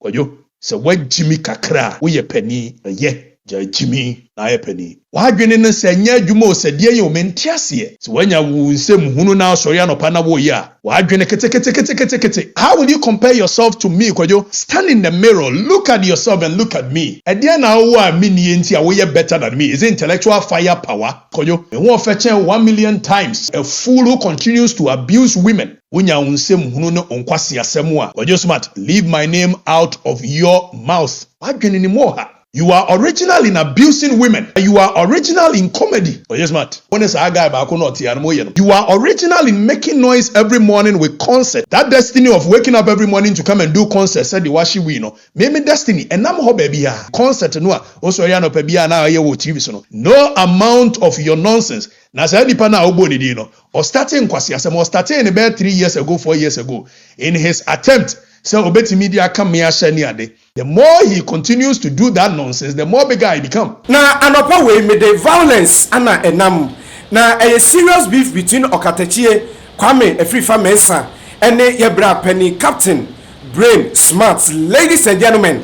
Kojo se wa Gyim kakra wo ye pani ye ja Gyim na ye pani wa adwene ne se nya adwuma o se de ye o mentiase se wanya wo nsem hunu na asori anopa na wo ye a wa adwene kete. How will you compare yourself to me, Kojo? Stand in the mirror, look at yourself and look at me. E dey na wo a me ni enti a wo ye better than me. Is it intellectual firepower, Kojo? Me wo fetch 1 million times a fool who continues to abuse women. Unya unsem hunu no onkwasi asemu a. Kojo smart, leave my name out of your mouth. Wa adwene ni mo ha. You are original in abusing women. You are original in comedy. Oh, yes, Matt. You are original in making noise every morning with concert. That destiny of waking up every morning to come and do concert said the washi we know. Maybe destiny. And I'm ho baby. Concert no. Also, no TV so no amount of your nonsense. Na say nipa na oboni di no. Or starting kwasi asem or starting about 3 years ago, 4 years ago. In his attempt, so obeti media come here shani. The more he continues to do that nonsense, the more bigger he become. Na anopa we me the violence ana enam. Na a serious beef between Okatakyie Afrifa-Mensah and Yebra Penny Captain Brain Smart. Ladies and gentlemen,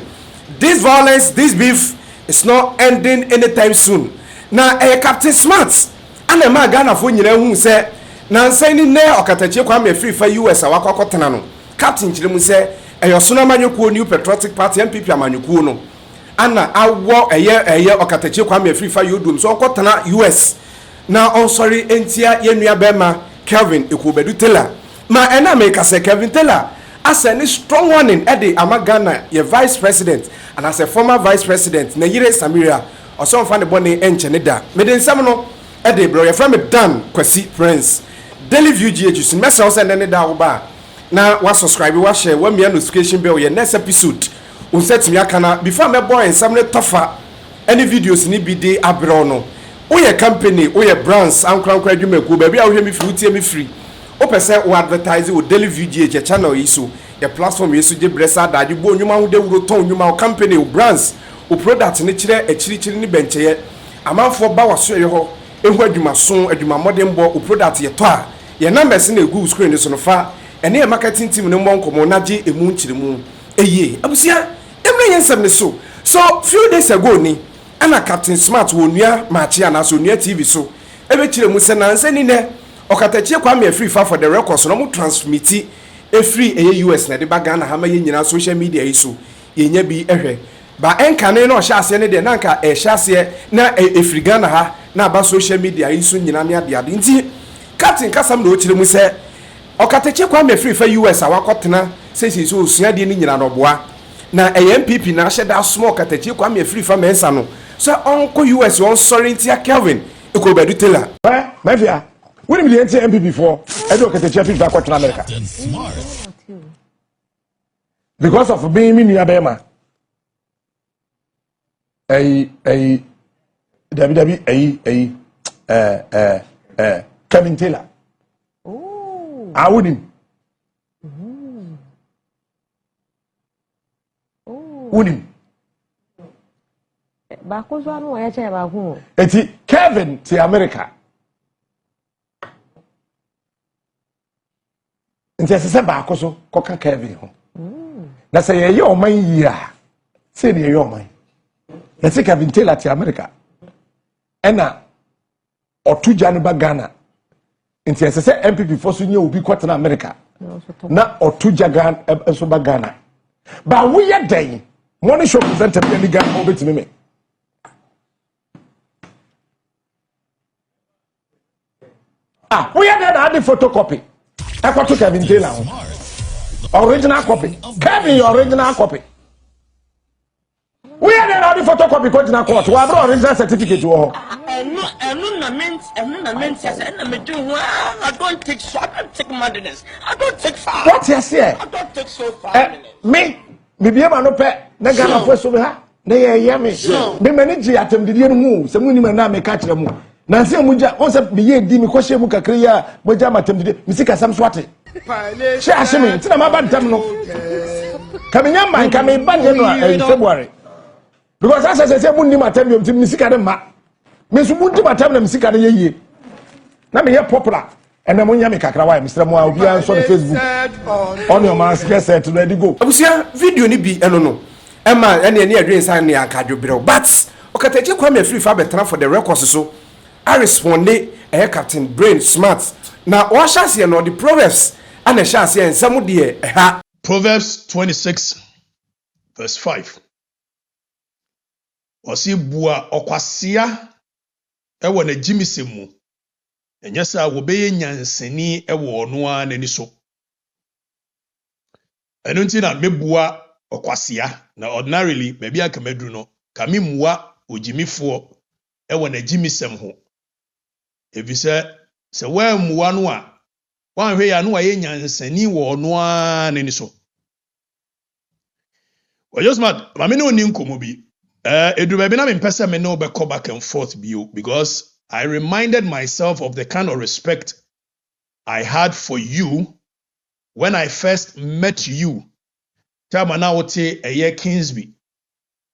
this violence, this beef is not ending anytime soon. Na a Captain Smart and a Magana for you say na saying ne Okatakyie Afrifa US awakotena no. Captain Chirimu say Eyosuna Manyuku New Patriotic Party MPP Amanyuku no ana awo eye Okatakyie Afrifa yodum so okotana US na on sorry entia yenua bema Kelvin Ekubedu Taylor ma ena make say Kelvin Taylor as any strong warning ede amagana ye vice president and as a former vice president na yire Samira oso fan de bone enchene da meden sam no ede bro ye from Dan Kwasi Prince Daily View GH message say ne da wo ba na wa subscribe wa share wa mia notification bell your next episode on set me akana before me boy ensam ne tofa any videos ni bi dey abro no o ye company o ye brands ankran adwuma ku ba bia wo hwe me free utie me free o pese o advertise o Daily View GH channel yi so the platform yi so je bresa da de bo nwuma ho de wuro ton nwuma o company o brands o product ne kire akiri ni bencheye amanfo ba waso ye ho ehu adwuma so adwuma modern bo o product ye to a ye numbers na egu screen so no fa ene e marketing team no monkomo na je emu nchirimu eye abusia emre yensem ne so few days ago ni ana Captain Smart wonua machi ana so nua TV so ebe chiremu se na nse ni ne Okatakyie Afrifa for the records no mo transmit e free eye US na de baga na ha ma ye nyina social media yi so ye nya bi ehwe ba enkane na o hya ase ne de na nka e hya ase na e free Ghana ha na ba social media yi so nyina ne ade nti Captain kasam na o chiremu se Okatakyie Afrifa US awakotena sesi so osua de ni nyina no boa na MPP na hyeda small Okatakyie Afrifa-Mensah no so onko US on sorry ntia Kelvin Ekubedu Taylor mafia we need the MPP for edo Okatakyie Afrifa kwatena America because of being me near Bema Kevin Taylor. I wouldn't. Wouldn't. Eti Kevin to America. Nti se baako so koka Kevin ho. Na say ye o man yia. Say ne ye o man. Na say Kevin Taylor to America. Ena otuja ne ba Ghana. Nti se MPP for so nye obi kwata na America. Na otuja Ghana so ba Ghana. Ba we ye den. Money show presenter be Ghana obetimi me. We had the photocopy. I got to Kevin Taylor. Original copy. Kevin, your original copy. We had the photocopy court in a court. We have original certificate. I don't take so. I don't take madness. I don't take far. What you say? I don't take so far. Me be able to pay. Negana for so ha. Ne ye me. Me manage atem did you move. Some women na me catch them. Nansi muja on se biye di mi kwahye mu kakra ya moja matem de misika sam swate she asheme tina ma ban tam no kamenya man kam ban je no February because as say mu ni matem yom tim misika de ma me so mu di matem na misika de yeye na me ye popular And then when kakra wa Mr. Mo obi an so on Facebook. On your mask get set ready go. Abusia video ni bi eno no. Emma ene ne adwen san ne ankadwo brɛ. But Okatakyie Afrifa betra for the records so. I responde Captain Brain Smart. Na wa chance no the Proverbs and the chance and some de ha. Proverbs 26 verse 5. Osi bua okwasia ewo na Gyim enye sa wo beye nyansani ewo ono a nani so. Eno nti na mebua okwasia na ordinarily maybe akamedru no kamemua ogyimifo ewo na Gyim ho. Efise se wa mua no a wan hwe ya no aye nyansani wo ono a nani so. Just mad, mami no nim komo bi. Edu baby na me pesa me no be call back and forth bio because I reminded myself of the kind of respect I had for you when I first met you. Time na wote eye Kingsby,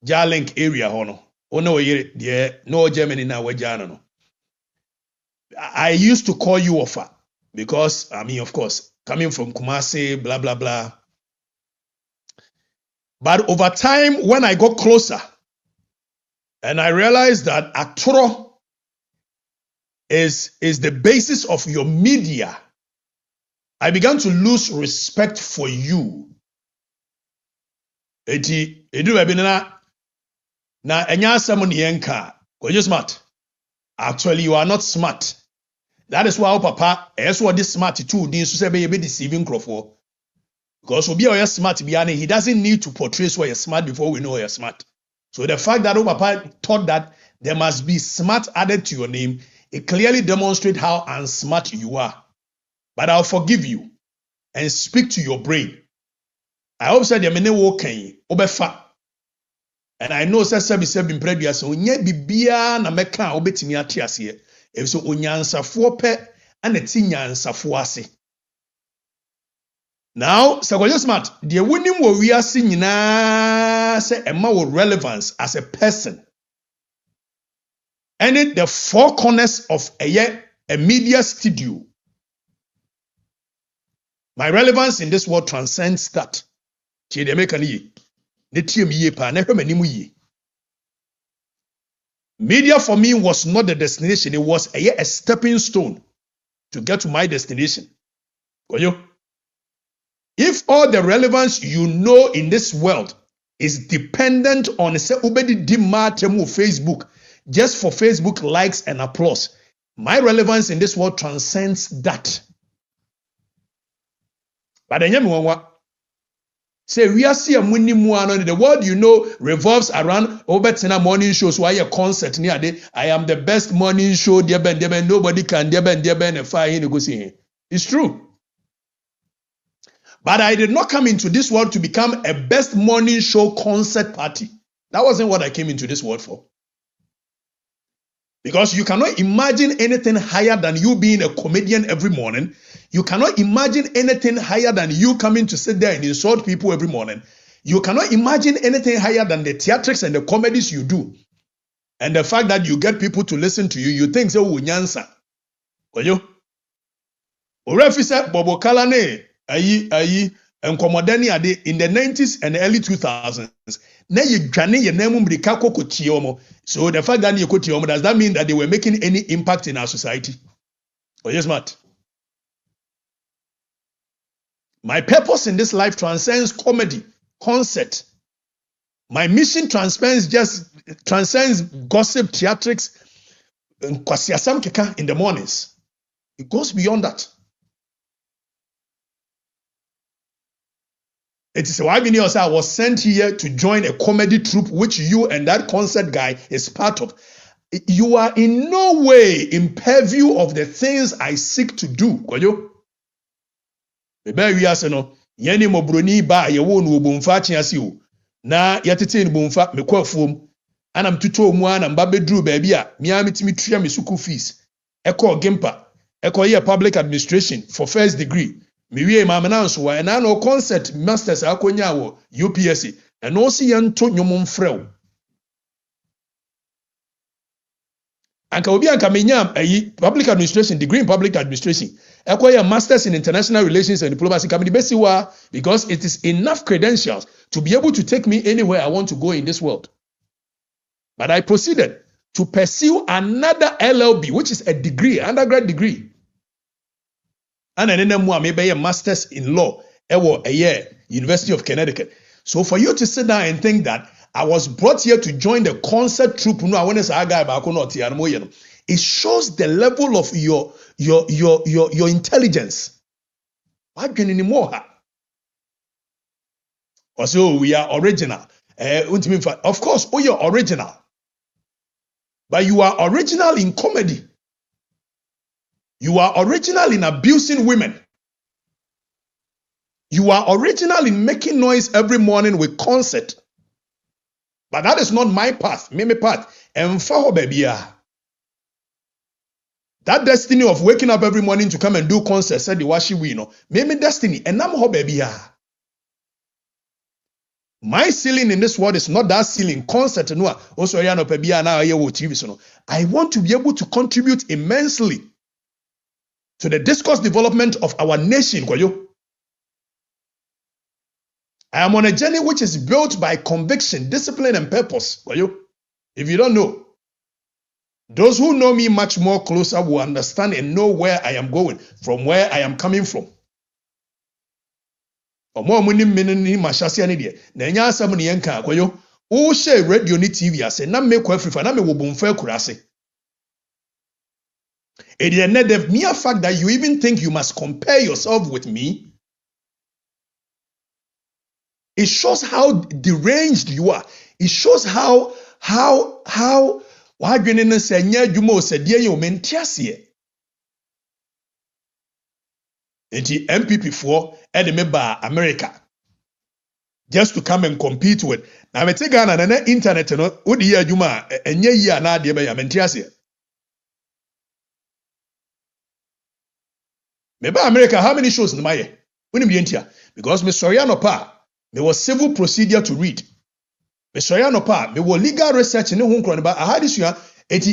Jarlink area hono. Ono ye de no Germany na wajana no. I used to call you Offer because I mean of course coming from Kumasi blah blah blah. But over time, when I got closer, and I realized that Atoro is the basis of your media, I began to lose respect for you. Eti edu ebinena na enya asem ne yenka. You're smart. Actually, you are not smart. That is why Papa is what this smart too din so say be deceiving crofo. Because Obi or smart he doesn't need to portray so you're smart before we know you're smart. So the fact that Papa thought that there must be smart added to your name, it clearly demonstrates how unsmart you are. But I'll forgive you and speak to your brain. I hope said your mene woken obefa. And I know said been previous so nye bibia na meka obetimi ate ase. If so onyansafo pe and eti nyansafo ase. Now, so just smart. The winning wo we are seeing na say emma with relevance as a person. And it the four corners of a media studio. My relevance in this world transcends that. Media for me was not the destination, it was a stepping stone to get to my destination. If all the relevance you know in this world is dependent on say ubedi dimatemu Facebook just for Facebook likes and applause, my relevance in this world transcends that. But say we are seeing the world you know revolves around Obetina morning shows why a concert near day. I am the best morning show, dear Ben, nobody can dear Ben and fire in the It's true. But I did not come into this world to become a best morning show concert party. That wasn't what I came into this world for. Because you cannot imagine anything higher than you being a comedian every morning. You cannot imagine anything higher than you coming to sit there and insult people every morning. You cannot imagine anything higher than the theatrics and the comedies you do. And the fact that you get people to listen to you, you think, say, oh, nyansa. Refuting Bobo Kalane. And Komodani ade in the 90s and early 2000s. Na ye dwane ye nemu mrika kokotiomo. So the fact that ye kotiomo, does that mean that they were making any impact in our society? Oh yes, Matt. My purpose in this life transcends comedy, concert. My mission transcends gossip, theatrics, and kwasiasam keka in the mornings. It goes beyond that. It is why I was sent here to join a comedy troupe, which you and that concert guy is part of. You are in no way in purview of the things I seek to do. We are saying, "Yeni mobroni ba yewo no bomfa chiasi o na yatete no bomfa mekwafuom anam tuto mu anam ba bedru ba bia mia metimi tua me school fees eko gimpa eko ye public administration for first degree me wie ma na nso wa na no concert masters akonya wo UPSC and no si yento nwom mfrew anka obi anka menyam ayi public administration degree in public administration acquire masters in international relations and diplomacy because it is enough credentials to be able to take me anywhere I want to go in this world. But I proceeded to pursue another LLB, which is a degree, undergrad degree. And then maybe a master's in law a year, University of Connecticut. So for you to sit down and think that I was brought here to join the concert troupe, it shows the level of your intelligence. What can anymore? Also, we are original. Of course, you're original. But you are original in comedy. You are original in abusing women. You are original in making noise every morning with concert. But that is not my path. My path. That destiny of waking up every morning to come and do concerts, said the washi we know. My destiny. And I'm baby. My ceiling in this world is not that ceiling. Concert no. Also, I want to be able to contribute immensely to the discourse development of our nation. I am on a journey which is built by conviction, discipline, and purpose. If you don't know, those who know me much more closer will understand and know where I am going, from where I am coming from. Radio ni TV ase na me kwa Afrifa na me wo bomfa kurase. The mere fact that you even think you must compare yourself with me, it shows how deranged you are. It shows how wadwene se nya adwuma osadie ye omentiase. Enti MPP for Edinburgh, America, just to come and compete with. Now me take Ghana na internet no odi ye adwuma enye yi ana de be ya mentiase. Me ba America, how many shows in my because me sorry anopa, me was civil procedure to read. Me sorry anopa, me was legal research in the home but I had this year,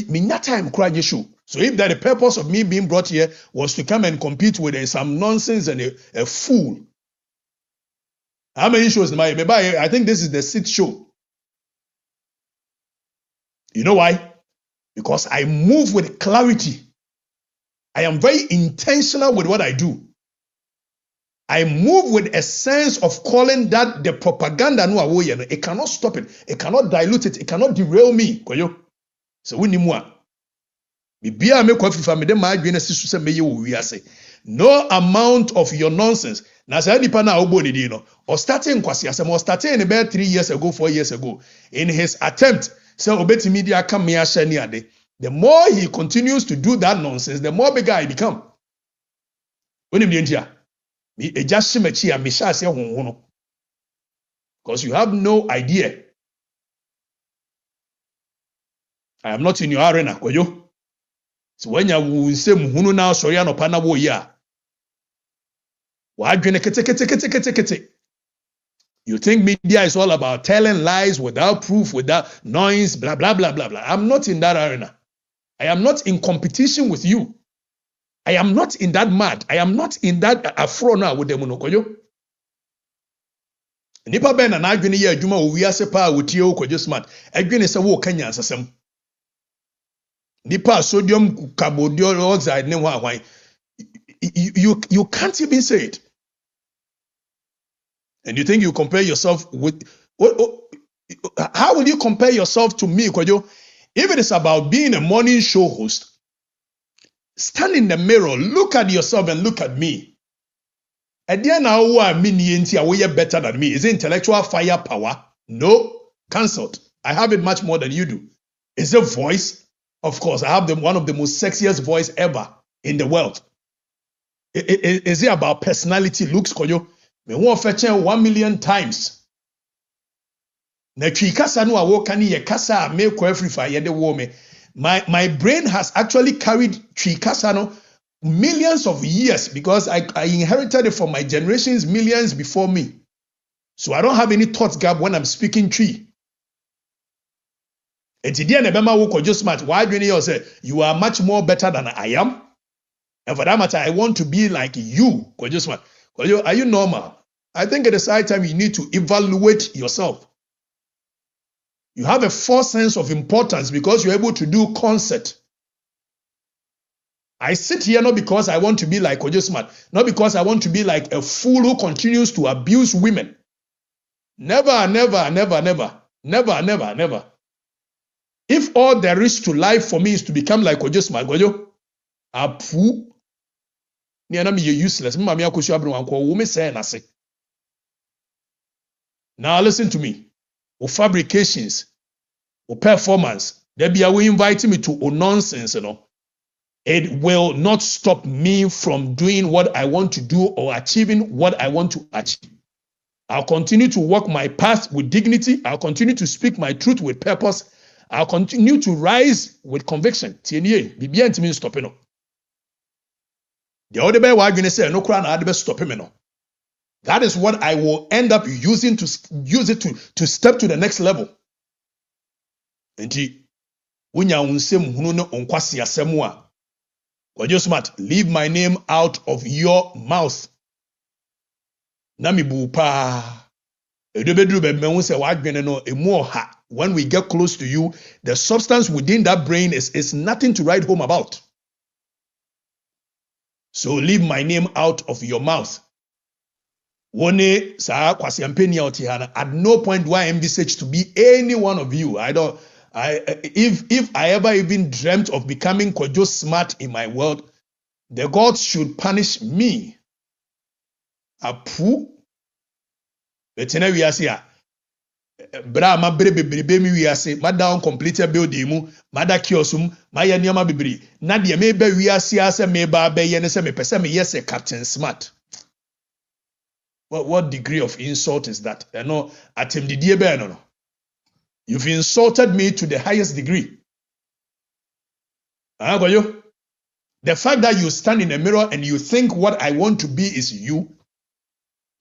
me not time crying show. So if that the purpose of me being brought here was to come and compete with some nonsense and a fool. How many shows in my I think this is the 6th show. You know why? Because I move with clarity. I am very intentional with what I do. I move with a sense of calling that the propaganda no it cannot stop it. It cannot dilute it. It cannot derail me. So we need more. No amount of your nonsense. Or starting or starting about 3 years ago, 4 years ago, in his attempt, so obeti media come here the more he continues to do that nonsense, the more bigger I become. Because you have no idea. I am not in your arena, so when you say muhunu now sorry no pana wo ya. You think media is all about telling lies without proof, without noise, blah blah blah blah blah. I'm not in that arena. I am not in competition with you. I am not in that mad. I am not in that afro now with them unokoyo. Nipa ben na adwene ye adwuma owiase pa wotie okojo smart. Adwene se wo kanya ansasem. Nipa sodium carbonic oxide ne ho ahwan. You can't even say it. And you think you compare yourself with how will you compare yourself to me, Kojo? If it is about being a morning show host, stand in the mirror, look at yourself and look at me. At the end of you're better than me. Is it intellectual firepower? No, cancelled. I have it much more than you do. Is it voice? Of course, I have one of the most sexiest voice ever in the world. Is it about personality, looks, Kojo? Me won't fetch 1 million times. My brain has actually carried Trikasano millions of years because I inherited it from my generations, millions before me. So I don't have any thought gap when I'm speaking tree. And today, you are much more better than I am. And for that matter, I want to be like you, Kwadwo. Kwadwo, are you normal? I think at the same time you need to evaluate yourself. You have a false sense of importance because you're able to do concert. I sit here not because I want to be like Kwadwo, not because I want to be like a fool who continues to abuse women. Never, never, never, never, never, never, never. If all there is to life for me is to become like Kwadwo, apu, ni ana me useless. Mama ya kosu abro anko wo me say na se. Now listen to me. O fabrications, o performance, they be we invite me to o nonsense, you know. It will not stop me from doing what I want to do or achieving what I want to achieve. I'll continue to walk my path with dignity. I'll continue to speak my truth with purpose. I'll continue to rise with conviction. Tienye, bibia ntimi stop no. The other way why you say no crown na stop him no. That is what I will end up using to use it to step to the next level. Enti unya unsem hunu no onkwasi asemu a. Kwadwo smart, leave my name out of your mouth. Nami bu pa. Edobedru be mehu se wadwene no emu oha. When we get close to you, the substance within that brain is nothing to write home about. So leave my name out of your mouth. Wone sa kwasi ampeni out here. At no point do I envisage to be any one of you. If I ever even dreamt of becoming Kwadwo smart in my world, the gods should punish me. Apu. Betena we asia. Bra ma bebrebe mi wiase ma down completed building mu ma da kiosum ma ya nioma bebre na de me ba wiase ase me ba be ye ne se me pese me yes Captain Smart. What degree of insult is that? No atemdidie be no. You've insulted me to the highest degree. The fact that you stand in a mirror and you think what I want to be is you,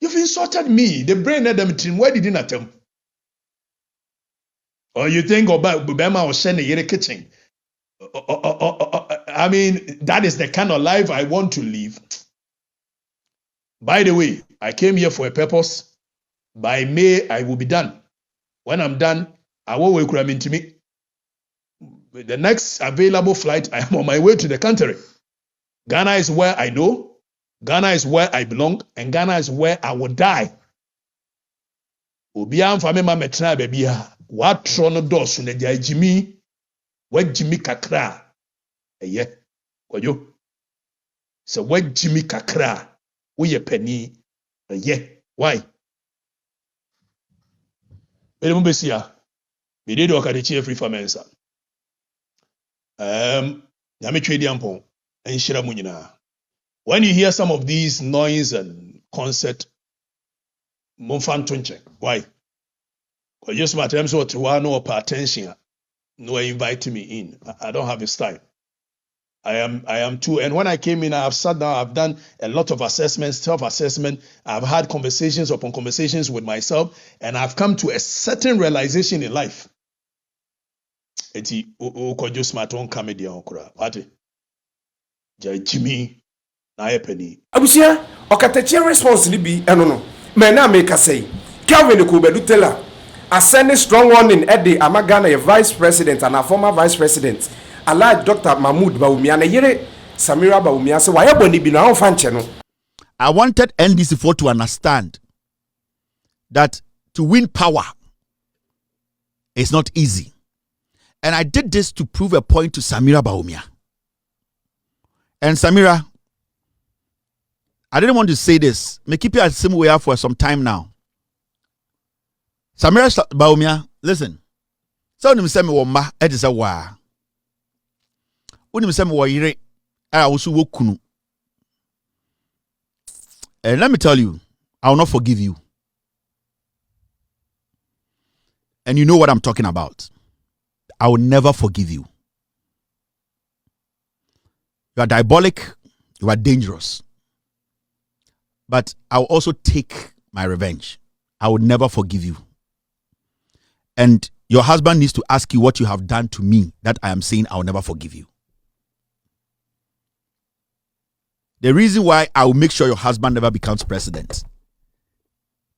you've insulted me. The brain had them team. Why didn't attempt? Or you think about Bema or Shane in the kitchen? I mean, that is the kind of life I want to live. By the way, I came here for a purpose. By May, I will be done. When I'm done, I will wake up into me. The next available flight, I am on my way to the country. Ghana is where I know. Ghana is where I belong. And Ghana is where I will die. Obiam fame ma metra babia. What trono dos ne dia Gyim. What Gyim kakra. Eye. Kwadwo. So what Gyim kakra. Wo ye pani. Eye. Why? Ele mbesia. Me did Okatakyie Afrifa-Mensah. Nyame twedi ampon enhyira mu nyina. When you hear some of these noise and concert, momfa ntonche. Why? Because just my time so to one no pay attention. No invite me in. I don't have his time. I am too. And when I came in, I've sat down, I've done a lot of assessments, self-assessment. I've had conversations upon conversations with myself, and I've come to a certain realization in life. Eti Kwadwo smart on comedy okura. What? Gyim na yepani. Abusia Okatakyie response ni bi eno no. Me na make say. Calvin Kubedutela ascending strong warning at the Amagana vice president and a former vice president. Allied Dr. Mahmoud Bawumia na yere Samira Bawumia say why boni bi na onfa nche no. I wanted NDC4 to understand that to win power is not easy. And I did this to prove a point to Samira Bawumia. And Samira, I didn't want to say this. Me keep you at the same way for some time now. Samira Bawumia, listen. So when you say me woma, it is a wa. When you say me wa yire, I also wo kunu. And let me tell you, I will not forgive you. And you know what I'm talking about. I will never forgive you. You are diabolic. You are dangerous. But I will also take my revenge. I will never forgive you. And your husband needs to ask you what you have done to me that I am saying I will never forgive you. The reason why I will make sure your husband never becomes president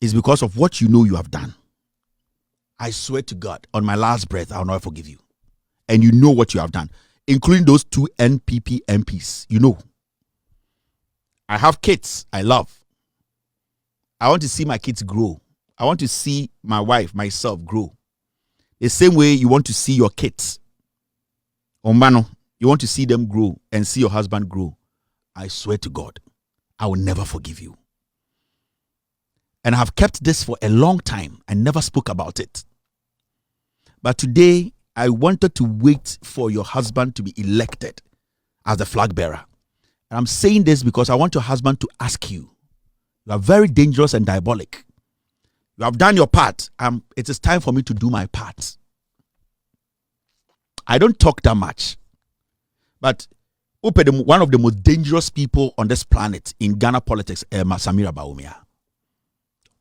is because of what you know you have done. I swear to God, on my last breath, I will never forgive you. And you know what you have done, including those 2 NPP MPs. You know. I have kids I love. I want to see my kids grow. I want to see my wife, myself grow. The same way you want to see your kids. Ombano, you want to see them grow and see your husband grow. I swear to God, I will never forgive you. And I have kept this for a long time. I never spoke about it. But today, I wanted to wait for your husband to be elected as the flag bearer. And I'm saying this because I want your husband to ask you. You are very dangerous and diabolic. You have done your part. It is time for me to do my part. I don't talk that much. But one of the most dangerous people on this planet in Ghana politics, Samira Bawumia.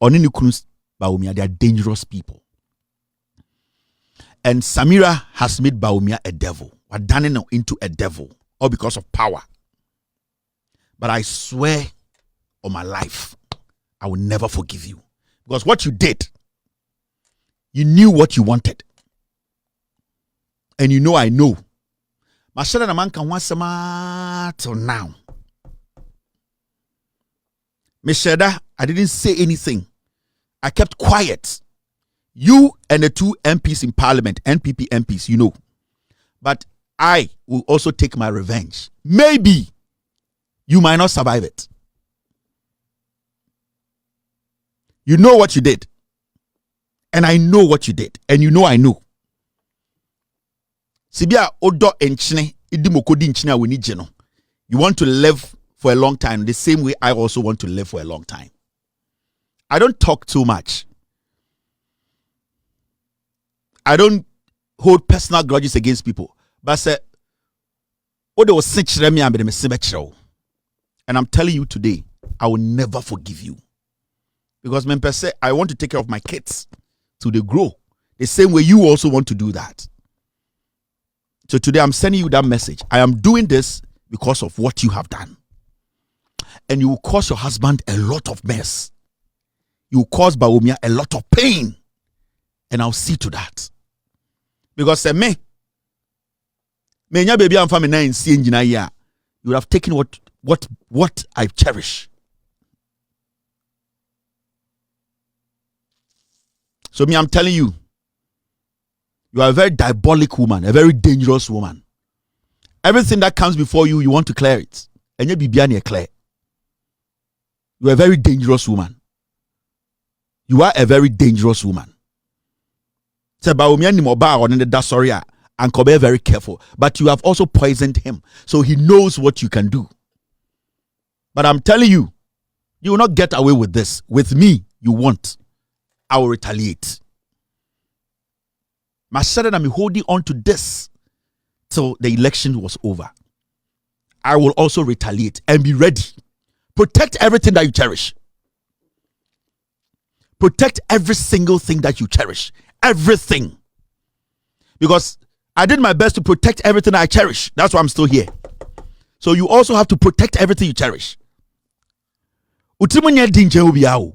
Oninukunus Bawumia, they are dangerous people. And Samira has made Bawumia a devil. We're turning him into a devil. All because of power. But I swear on my life, I will never forgive you. Because what you did, you knew what you wanted. And you know I know. Mashada na man can want till now. Meshada, I didn't say anything. I kept quiet. You and the 2 MPs in parliament, NPP MPs, you know. But I will also take my revenge. Maybe you might not survive it. You know what you did. And I know what you did. And you know I know. Sibia odo enchine idimokodi enchine we need jeno. You want to live for a long time the same way I also want to live for a long time. I don't talk too much. I don't hold personal grudges against people. But say odo was senchire me ambe me sebechiro. And I'm telling you today, I will never forgive you. Because I want to take care of my kids till they grow. The same way you also want to do that. So today I'm sending you that message. I am doing this because of what you have done. And you will cause your husband a lot of mess. You will cause Bawumia a lot of pain. And I'll see to that. Because me nya baby am family na nsi engina ya. You would have taken what I cherish. So I'm telling you, you are a very diabolic woman, a very dangerous woman. Everything that comes before you, you want to clear it. And you be clear. You are a very dangerous woman. You are a very dangerous woman. And be very careful. But you have also poisoned him. So he knows what you can do. But I'm telling you, you will not get away with this. With me, you won't. I will retaliate. Mashada na me holding on to this till the election was over. I will also retaliate and be ready. Protect everything that you cherish. Protect every single thing that you cherish. Everything. Because I did my best to protect everything I cherish. That's why I'm still here. So you also have to protect everything you cherish. Utimu nya dinche obiawo.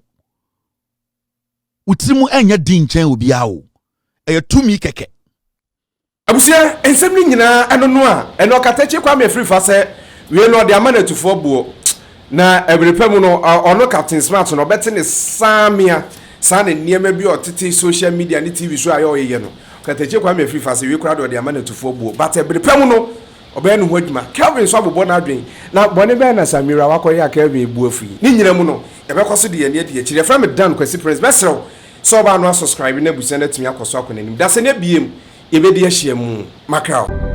Utimu enya dinche obiawo. Eyo tumi keke. Abusia ensem ni nyina enono a eno Okatakyie Afrifa se we no de amana tufo buo na ebrepam no ono Captain Smart no beti ne Samia sane niema bi otete social media ni TV show ayo ye no Okatakyie Afrifa se we kura de amana tufo buo but ebrepam no obe no hodwuma Kelvin so abobo na adwen na bone be na Samira wakoye Kelvin ebu afi ni nyina mu no ebekoso de ye ne de chire fra me dan kwasi prince besrew so ba no subscribe na busa na tumi akoso akonanim da se ne biem yebedi ahia mu makrao